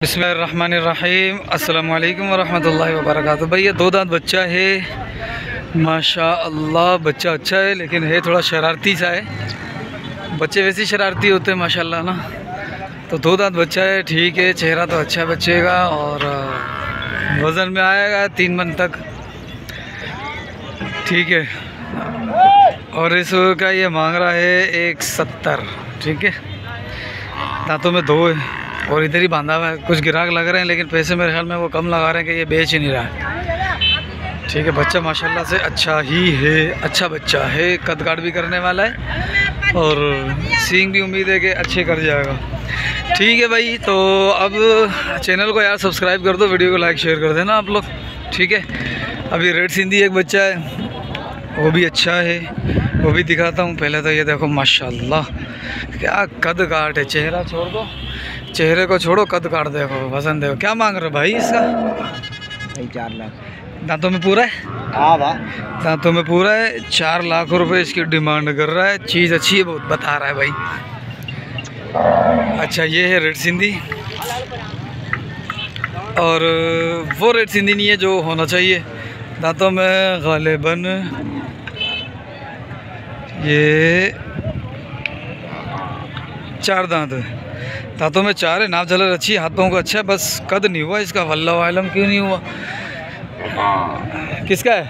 बिस्मिल्लाहिर्रहमानिर्रहीम अस्सलामुअलैकुम वरहमतुल्लाहि वबरकातुहू। भाई ये 2 दांत बच्चा है, माशाअल्लाह बच्चा अच्छा है, लेकिन है थोड़ा शरारती सा है। बच्चे वैसे ही शरारती होते हैं माशाअल्लाह ना। तो 2 दांत बच्चा है, ठीक है। चेहरा तो अच्छा है बच्चे का, और वज़न में आएगा 3 मन तक, ठीक है। और इसका ये मांग रहा है 170, ठीक है। दांतों में 2 है और इधर ही बांधा हुआ है। कुछ ग्राहक लग रहे हैं, लेकिन पैसे मेरे ख्याल में वो कम लगा रहे हैं कि ये बेच ही नहीं रहा है, ठीक है। बच्चा माशाल्लाह से अच्छा ही है, अच्छा बच्चा है। कद काट भी करने वाला है और सींग भी उम्मीद है कि अच्छे कर जाएगा, ठीक है भाई। तो अब चैनल को यार सब्सक्राइब कर दो, वीडियो को लाइक शेयर कर देना आप लोग, ठीक है। अभी रेड सिंधी एक बच्चा है, वो भी अच्छा है, वो भी दिखाता हूँ। पहले तो ये देखो माशाल्लाह क्या कद काट है। चेहरा छोड़ दो, चेहरे को छोड़ो, कद काट देखो, वजन देखो। क्या मांग रहे हो भाई इसका? भाई 4 लाख। दांतों में पूरा है? हाँ भाई दांतों में पूरा है। 4 लाख रुपए इसकी डिमांड कर रहा है। चीज़ अच्छी है, बहुत बता रहा है भाई। अच्छा ये है रेड सिंधी, और वो रेड सिंधी नहीं है जो होना चाहिए। दांतों में गालिबन ये 4 दांत है। दांतों में 4 है। नाप झलर अच्छी, हाथों को अच्छा है, बस कद नहीं हुआ इसका। वल्लाह आलम क्यों नहीं हुआ। किसका है?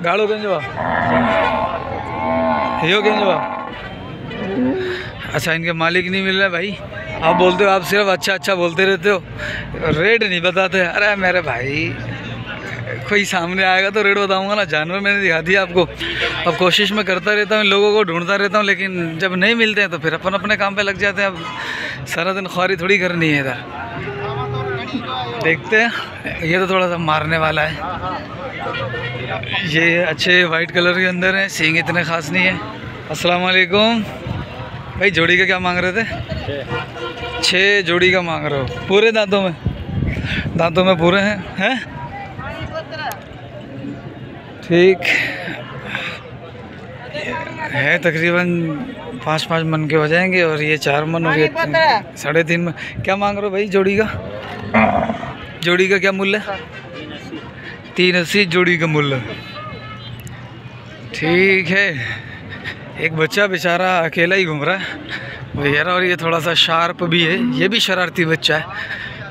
गाड़ो गेंजवा, यो गेंजवा। अच्छा इनके मालिक नहीं मिल रहे भाई। आप बोलते हो, आप सिर्फ अच्छा अच्छा बोलते रहते हो, रेट नहीं बताते। अरे मेरे भाई कोई सामने आएगा तो रेट बताऊंगा ना। जानवर मैंने दिखा दिया आपको। अब कोशिश मैं करता रहता हूँ, लोगों को ढूंढता रहता हूँ, लेकिन जब नहीं मिलते हैं तो फिर अपन अपने काम पे लग जाते हैं। अब सारा दिन ख्वारी थोड़ी करनी है इधर। देखते हैं, ये तो थोड़ा सा मारने वाला है। ये अच्छे वाइट कलर के अंदर है, सींग इतने ख़ास नहीं है। अस्सलाम वालेकुम भाई, जोड़ी का क्या मांग रहे थे? 6 जोड़ी का मांग रहे हो। पूरे दांतों में? दांतों में पूरे हैं? ठीक है। तकरीबन 5-5 मन के हो जाएंगे, और ये 4 मन और ये 3.5 मन। क्या मांग रहे हो भाई जोड़ी का? जोड़ी का क्या मूल्य है? 380 जोड़ी का मूल्य, ठीक है। एक बच्चा बेचारा अकेला ही घूम रहा है भैया, और ये थोड़ा सा शार्प भी है, ये भी शरारती बच्चा है।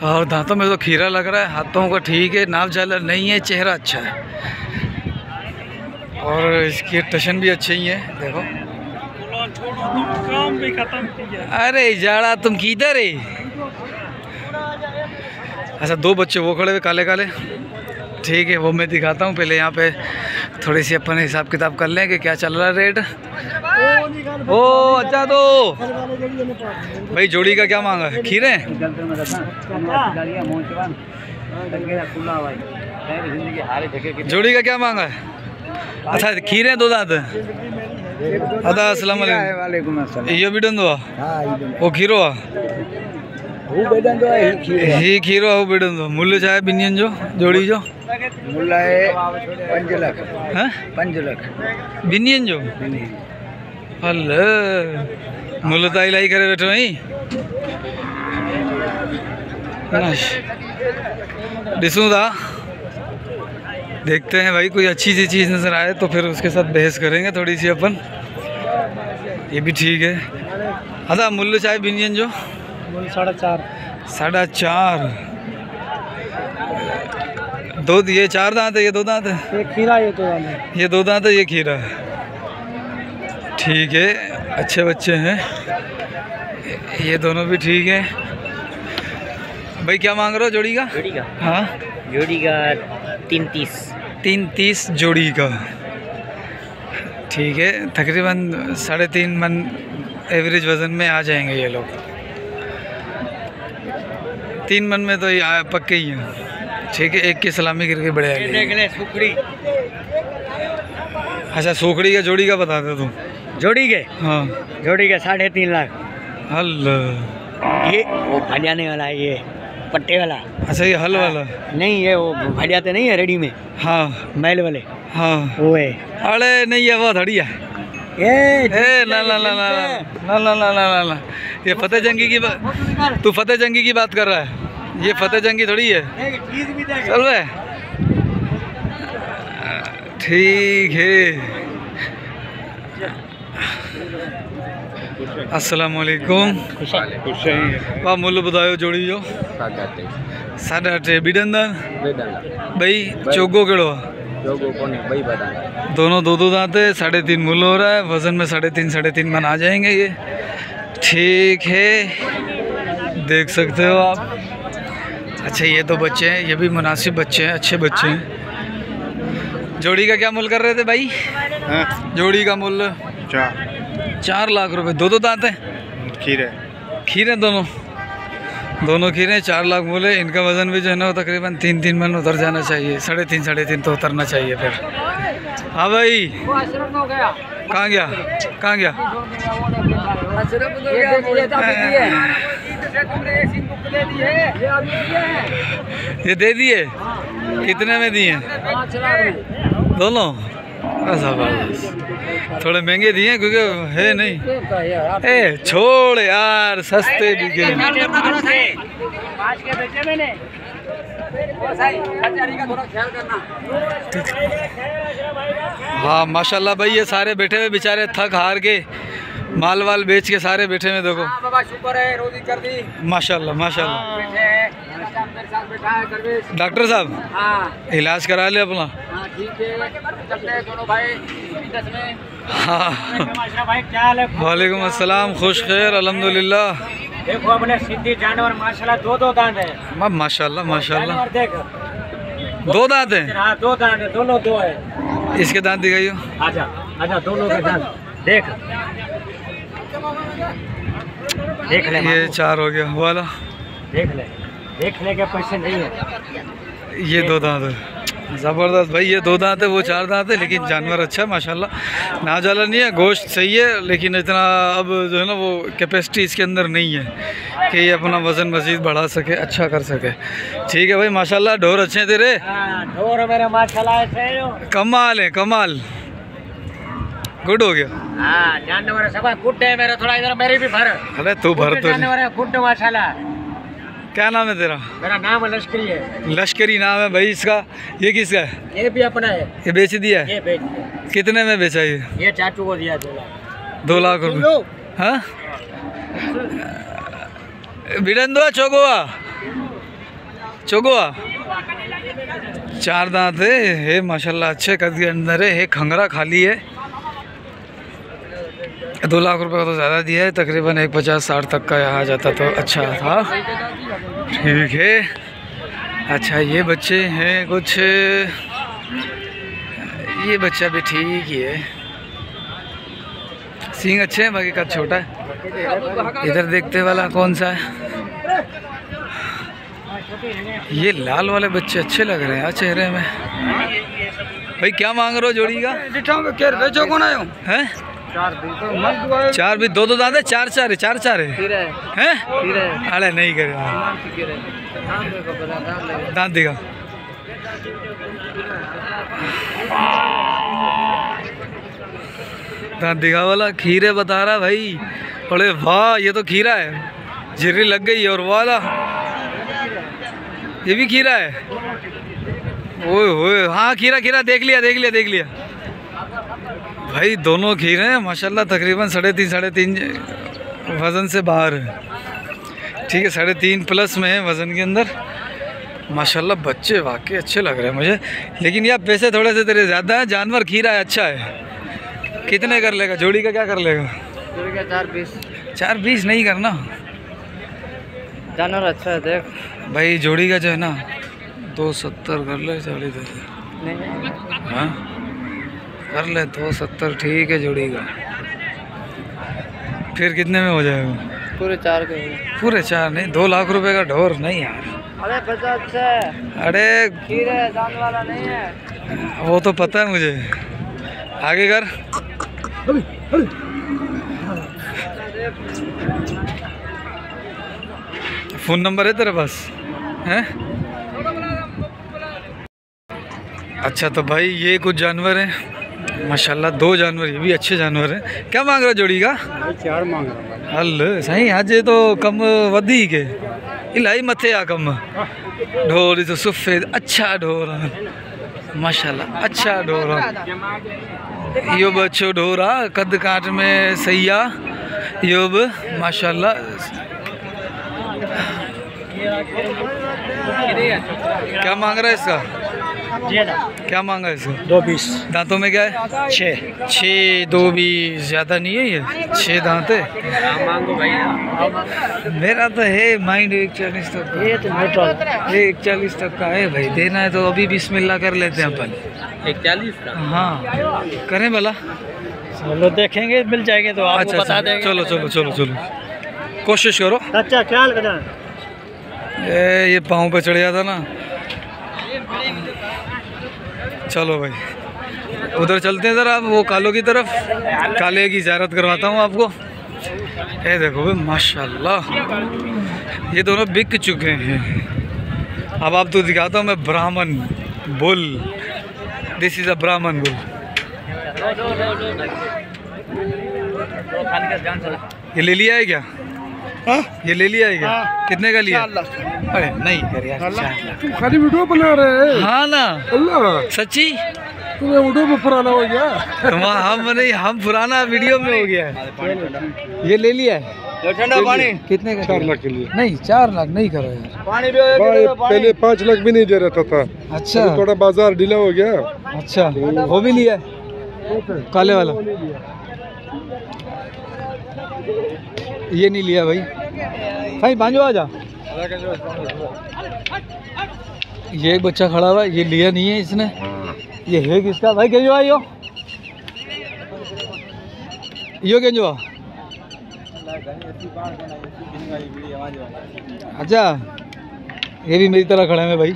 और दांतों में तो खीरा लग रहा है, हाथों का ठीक है, नाप झालर नहीं है, चेहरा अच्छा है, और इसकी टशन भी अच्छे ही है। देखो काम भी खत्म किया। अरे जाड़ा तुम किधर है? अच्छा 2 बच्चे वो खड़े हुए काले काले, ठीक है, वो मैं दिखाता हूँ। पहले यहाँ पे थोड़ी सी अपन हिसाब किताब कर लें कि क्या चल रहा है रेट। ओ अच्छा, तो भाई जोड़ी का क्या मांगा है? खीरे जोड़ी का क्या मांगा है? अच्छा खीरे 2 दांत। अदा अस्सलाम वालेकुम। ये भी डंदो वो खीरो ही खीरो हो बेडंदो। मूल्य चाहे बिनियन जो जोड़ी जो मूल्य है 5 लाख। हैं 5 लाख बिनियन जो। अल्लाह मूल्य तो इलाई करे बैठो ही डिसूँ था। देखते हैं भाई, कोई अच्छी सी चीज़ नज़र आए तो फिर उसके साथ बहस करेंगे थोड़ी सी अपन। ये भी ठीक है। अदा मूल्य चाहे बिनियन जो 4.5। 2 ये 4 दांत है, ये 2 दांत है। ये खीरा, ये 2 दांत है। ये 2 दांत है, ये खीरा है, ठीक है। अच्छे बच्चे हैं ये दोनों भी, ठीक है भाई। क्या मांग रहे हो जोड़ी का? जोड़ी का? हाँ जोड़ी का 330 जोड़ी का, ठीक है। तकरीबन 3.5 मन एवरेज वज़न में आ जाएंगे ये लोग। 3 मन में तो ये पक्के ही हैं, ठीक है। एक की सलामी करके बड़े आए। सुखड़ी। अच्छा सूखड़ी का जोड़ी का बता दे तुम। जोड़ी के? हाँ जोड़ी का 3.5 लाख। अल्लाह ये वो भजाने वाला है, ये पट्टे वाला। अच्छा ये हल वाला नहीं, ये वो भजाते नहीं है रेडी में। हाँ मैल वाले, हाँ वो है। अरे नहीं है, वो थोड़ी है। ए ना ना ना ना ना ना ना ना ना, ये फतेह जंगी की बात, तू फतेह जंगी की बात कर रहा है, ये फतेह जंगी थोड़ी है। चल रहा है, ठीक है। अस्सलाम वालेकुम। वाह मुल्ल बुधायो जोड़ी जो 8.5 बिडंदन भाई चोगो केड़ो दोनों दो दो दांत है, 3.5 मुल्ल हो रहा है, वजन में 3.5 मन आ जाएंगे ये, ठीक है, देख सकते हो आप। अच्छा ये तो बच्चे हैं, ये भी मुनासिब बच्चे हैं, अच्छे बच्चे हैं। जोड़ी का क्या मूल्य कर रहे थे भाई? जोड़ी का मूल्य 4 लाख रुपए। दो दो दांत हैं, खीरे दोनों खीरे, 4 लाख मूल्य। इनका वजन भी जो है ना तकरीबन 3 मन उतर जाना चाहिए, 3.5 तो उतरना चाहिए फिर। हाँ भाई कहाँ गया? ये दे दिए, कितने में दिए? दोनों ऐसा बात, थोड़े महंगे दिए क्योंकि है नहीं। ए छोड़ यार, सस्ते बिके। हाँ माशाल्लाह भाई, ये सारे बैठे हुए बेचारे थक हार के, माल वाल बेच के सारे बैठे हुए, देखो माशाल्लाह माशाल्लाह। डॉक्टर साहब इलाज करा ले अपना। हाँ वालेकुम अस्सलाम, खुश खैर अल्हम्दुलिल्लाह। देखो अपने सिद्धि जानवर माशाल्लाह दो दांत है। माशाल्लाह माशाल्लाह, दो दांत हैं? हाँ 2 दांत है, दोनों 2 है। इसके दांत दिखाइयो। आजा दोनों के दांत देख ले। ये 4 हो गया वाला, देख ले के पैसे नहीं है। ये 2 दांत है, ज़बरदस्त भाई। ये 2 दांत है, वो 4 दांत है, लेकिन जानवर अच्छा है माशाल्लाह। ना जाला नहीं है, गोश्त सही है, लेकिन इतना अब जो है ना वो कैपेसिटी इसके अंदर नहीं है कि ये अपना वज़न मज़ीद बढ़ा सके, अच्छा कर सके। ठीक है भाई माशाल्लाह, ढोर अच्छे हैं तेरे। ढोर मेरे माशाल्लाह कमाल है, कमाल, गुड हो गया। हाँ जानवर सब गुड है मेरा, थोड़ा इधर मेरे भी भर। अरे तू भर तो जानवर है गुड माशाल्लाह। क्या नाम है तेरा? मेरा नाम लश्करी है। लश्करी नाम है भाई इसका। ये किसका है? ये भी अपना है। ये बेच दिया है? ये बेच दिया। कितने में बेचा ये चाचू को दिया 2 लाख रुपये। हाँ बिडंदुआ चोगोआ 4 दांत है माशाल्लाह, अच्छे कद के अंदर है, खंगरा खाली है। 2 लाख रुपए का तो ज़्यादा दिया है, तकरीबन 150-60 तक का यहाँ जाता तो अच्छा था। ठीक है। अच्छा ये बच्चे हैं कुछ, ये बच्चा भी ठीक ही है, सींग अच्छे हैं, बाकी कद छोटा है। इधर देखते वाला कौन सा है? ये लाल वाले बच्चे अच्छे लग रहे हैं चेहरे में। भाई क्या मांग रहे हो जोड़ी का? बेचो कौन आयो हैं? 4 भी 2 दांत है, 4 है। अरे नहीं करे दांत दिखा। दांत दिखा वाला, खीरे बता रहा भाई। अरे वाह, ये तो खीरा है, झिर्री लग गई। और वाला ये भी खीरा है। ओए होए, हाँ खीरा देख लिया भाई, दोनों खीरे हैं माशाल्लाह, तकरीबन 3.5 वज़न से बाहर है। ठीक है, 3.5 प्लस में है वज़न के अंदर माशाल्लाह। बच्चे वाकई अच्छे लग रहे हैं मुझे, लेकिन यार पैसे थोड़े से तेरे ज़्यादा हैं। जानवर खीरा है, अच्छा है। कितने कर लेगा जोड़ी का? क्या कर लेगा? जोड़ी का 4.20। 4.20 नहीं करना, जानवर अच्छा है देख भाई। जोड़ी का जो है ना 270 कर ले, 40 दे। हाँ कर ले 270, ठीक है जोड़ी का। फिर कितने में हो जाएगा? पूरे 4 के। पूरे 4 नहीं, 2 लाख रुपए का ढोर नहीं यार। अरे पैसा अच्छा है। अरे खीरे दांत वाला नहीं है, वो तो पता है मुझे। आगे कर। फ़ोन नंबर है तेरे पास? हैं? अच्छा तो भाई ये कुछ जानवर हैं, माशाल्लाह 2 जानवर, ये भी अच्छे जानवर हैं। क्या मांग रहा जोड़ी का? 4 मांग रहा हूँ। हल साईं अज तो कम वधीक है, इलाही मथे आ कम। ढोर तो सफ़ेद अच्छा ढोर आहे माशाल्लाह, अच्छा ढोर आहे। इहो बि अच्छो ढोर आहे, कद काठ में सही आहे। इहो बि माशाल्लाह। क्या मांग रहा है इसका? क्या मांगा है इसका? 220। दांतों में क्या है? 6 220 ज़्यादा नहीं है ये, 6 दांत है। मेरा तो है माइंड 140 तक का। ये तो 140 तक का है भाई, देना है तो अभी बिस्मिल्लाह कर लेते हैं अपन। 41 का। हाँ करें भला। चलो देखेंगे, मिल जाएंगे तो आपको अच्छा बता देंगे। चलो चलो चलो चलो कोशिश करो। अच्छा ख्याल करना। ये पाँव पे चढ़ जाता ना। चलो भाई उधर चलते हैं ज़रा, वो कालों की तरफ। काले की ज़ियारत करवाता हूँ आपको। ये देखो भाई माशाल्लाह, ये दोनों बिक चुके हैं। अब आप तो दिखाता हूँ मैं ब्राह्मण बुल। दिस इज़ अ ब्राह्मण बुल। ये ले लिया है क्या? ये ले लिया है क्या? कितने का लिया? अरे नहीं कर यार, 4 लाख। खाली वीडियो बना रहे हैं। हाँ ना अल्लाह, सच्ची। तुम्हें वीडियो में पुराना हो गया। हम नहीं, हम पुराना वीडियो में हो गया है। ये ले लिया है। ठंडा पानी कितने का? 4 लाख के लिए। नहीं 4 लाख नहीं करो यार। पानी भाई पहले 5 लाख भी नहीं दे रहा था। अच्छा अभी थोड़ा बाजार ढीला हो गया। अच्छा वो भी लिया है काले वाला? ये नहीं लिया भाई। भाई बांझो आ जा। ये एक बच्चा खड़ा हुआ है, ये लिया नहीं है इसने। ये है किसका भाई? गेंजवा यो गेंजवा। अच्छा ये भी मेरी तरह खड़े हैं भाई।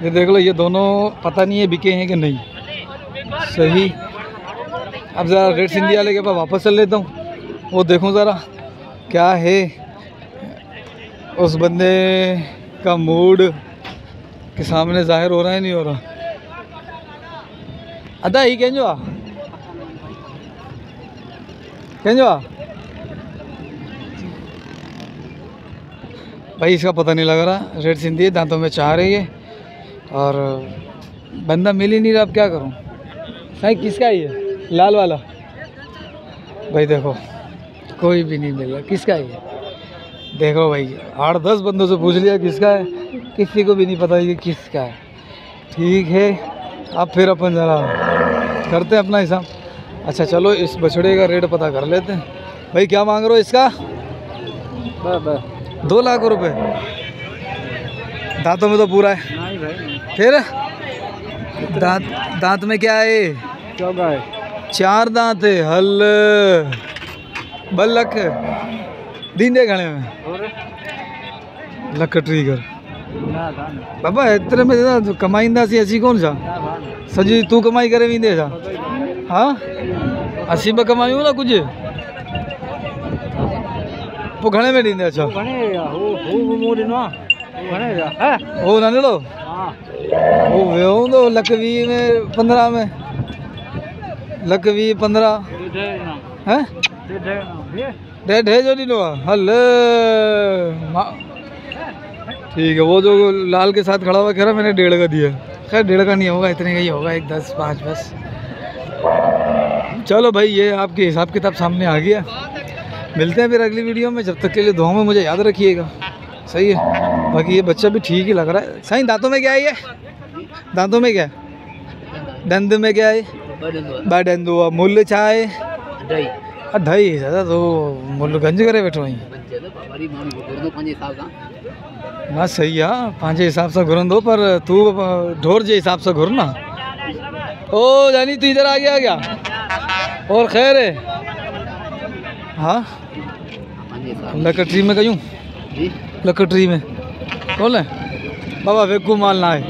ये देख लो, ये दोनों पता नहीं है बिके हैं कि नहीं। सही। अब ज़रा रेड सिंधी वाले के पास वापस चल लेता हूँ, वो देखूँ ज़रा क्या है उस बंदे का मूड के सामने जाहिर हो रहा है नहीं हो रहा। अदा ही केंजवा भाई, इसका पता नहीं लग रहा। रेड सिंधी दांतों में चाह रही है और बंदा मिल ही नहीं रहा। अब क्या करूं? भाई किसका ही है? लाल वाला भाई देखो, कोई भी नहीं मिल रहा। किसका ही है? देखो भाई 8-10 बंदों से पूछ लिया किसका है, किसी को भी नहीं पता ये किसका है। ठीक है, अब फिर अपन ज़रा करते हैं अपना हिसाब। अच्छा चलो इस बछड़े का रेट पता कर लेते हैं। भाई क्या मांग रहे हो इसका? 2 लाख रुपए। दांतों में तो पूरा है। नहीं भाई। फिर दांत में क्या है? 4 दांत है। हल बल्लक दींदे घणे में लख ट्रीगर बाबा एतिरे में कमाईंदासीं असीं कोन छा? सॼी तूं कमाई करे वेंदे छा? हाँ असीं बि कमायूं न कुझु। पोइ घणे में ॾींदे? अच्छा हो नंढड़ो वो वियो हूंदो 1,20,000 में 15 में 1,20,000 15 हैं? 1.5 जो ॾिनो आहे। हल ठीक है। वो जो लाल के साथ खड़ा हुआ कह रहा मैंने 1.5 का दिया। खैर 1.5 का नहीं होगा, इतने का ही होगा। 1 10 5 बस। चलो भाई ये आपके हिसाब किताब सामने आ गया। मिलते हैं फिर अगली वीडियो में। जब तक के लिए दुआ में मुझे याद रखिएगा। सही है। बाकी ये बच्चा भी ठीक ही लग रहा है। सही। दांतों में क्या है ये? दांतों में क्या है? दंद में क्या है? बडंदो। मूल्य छा है? ढाई दादा तो मुल गंज करे वेठो आई ना। सही आहे, पंहिंजे हिसाब सां घुरंदो, पर तू ढोर जे हिसाब सां घुर ना। ओ जानी तू इधर आ गया क्या? और खैर है? हाँ लकड़ी में कयूं? लकड़ी में कौन है बाबा? वेकू माल ना है।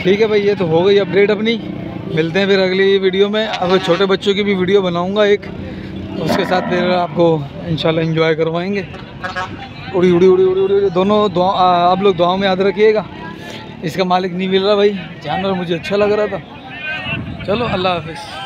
ठीक है भाई, ये तो हो गई अपडेट अपनी। मिलते हैं फिर अगली वीडियो में। अब छोटे बच्चों की भी वीडियो बनाऊंगा एक, उसके साथ फिर आपको इंशाल्लाह एंजॉय करवाएंगे। उड़ी उड़ी उड़ी उड़ी उड़ी दोनों दुआ आप लोग दुआओं में याद रखिएगा। इसका मालिक नहीं मिल रहा भाई, जानवर मुझे अच्छा लग रहा था। चलो अल्लाह हाफिज़।